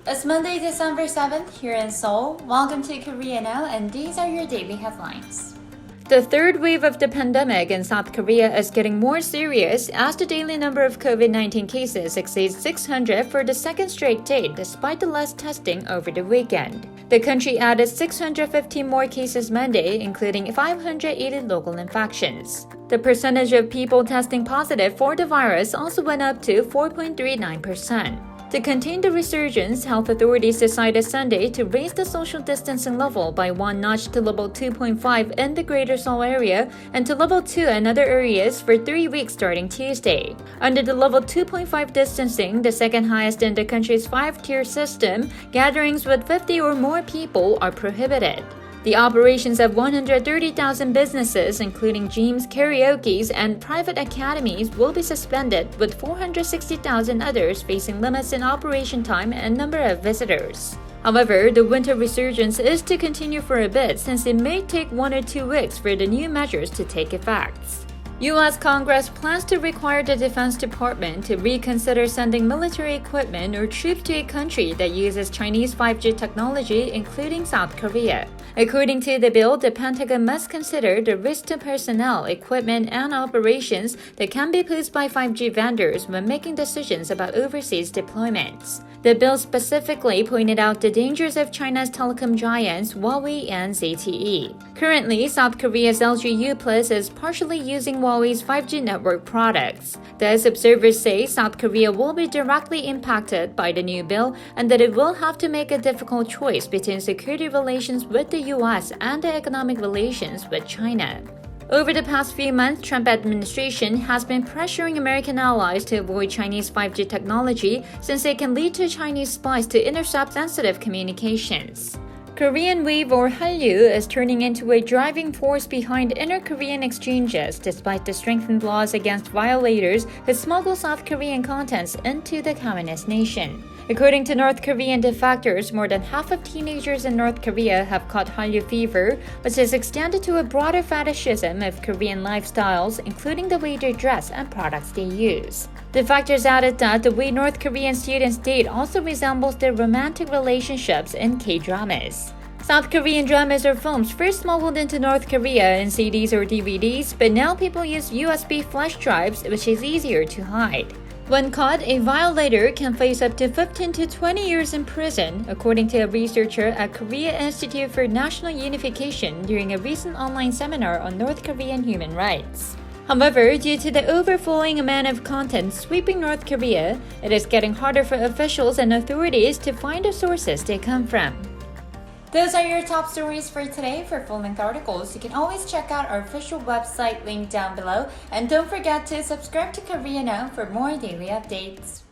It's Monday, December 7th here in Seoul. Welcome to Korea Now, and these are your daily headlines. The third wave of the pandemic in South Korea is getting more serious as the daily number of COVID-19 cases exceeds 600 for the second straight day despite the less testing over the weekend. The country added 650 more cases Monday, including 580 local infections. The percentage of people testing positive for the virus also went up to 4.39%. To contain the resurgence, health authorities decided Sunday to raise the social distancing level by one notch to level 2.5 in the Greater Seoul area and to level 2 in other areas for 3 weeks starting Tuesday. Under the level 2.5 distancing, the second highest in the country's 5-tier system, gatherings with 50 or more people are prohibited. The operations of 130,000 businesses, including gyms, karaokes, and private academies, will be suspended, with 460,000 others facing limits in operation time and number of visitors. However, the winter resurgence is to continue for a bit since it may take 1 or 2 weeks for the new measures to take effect. U.S. Congress plans to require the Defense Department to reconsider sending military equipment or troops to a country that uses Chinese 5G technology, including South Korea. According to the bill, the Pentagon must consider the risk to personnel, equipment, and operations that can be posed by 5G vendors when making decisions about overseas deployments. The bill specifically pointed out the dangers of China's telecom giants Huawei and ZTE. Currently, South Korea's LG U+ is partially using Huawei's 5G network products. Thus, observers say South Korea will be directly impacted by the new bill and that it will have to make a difficult choice between security relations with the U.S. and the economic relations with China. Over the past few months, Trump administration has been pressuring American allies to avoid Chinese 5G technology since it can lead to Chinese spies to intercept sensitive communications. Korean Wave or Hallyu is turning into a driving force behind inter-Korean exchanges despite the strengthened laws against violators who smuggle South Korean contents into the communist nation. According to North Korean defectors, more than half of teenagers in North Korea have caught Hallyu fever, which has extended to a broader fetishism of Korean lifestyles, including the way they dress and products they use. Defectors added that the way North Korean students date also resembles their romantic relationships in K-dramas. South Korean dramas or films first smuggled into North Korea in CDs or DVDs, but now people use USB flash drives, which is easier to hide. When caught, a violator can face up to 15 to 20 years in prison, according to a researcher at Korea Institute for National Unification during a recent online seminar on North Korean human rights. However, due to the overflowing amount of content sweeping North Korea, it is getting harder for officials and authorities to find the sources they come from. Those are your top stories for today. For full-length articles, you can always check out our official website linked down below. And don't forget to subscribe to Korea Now for more daily updates.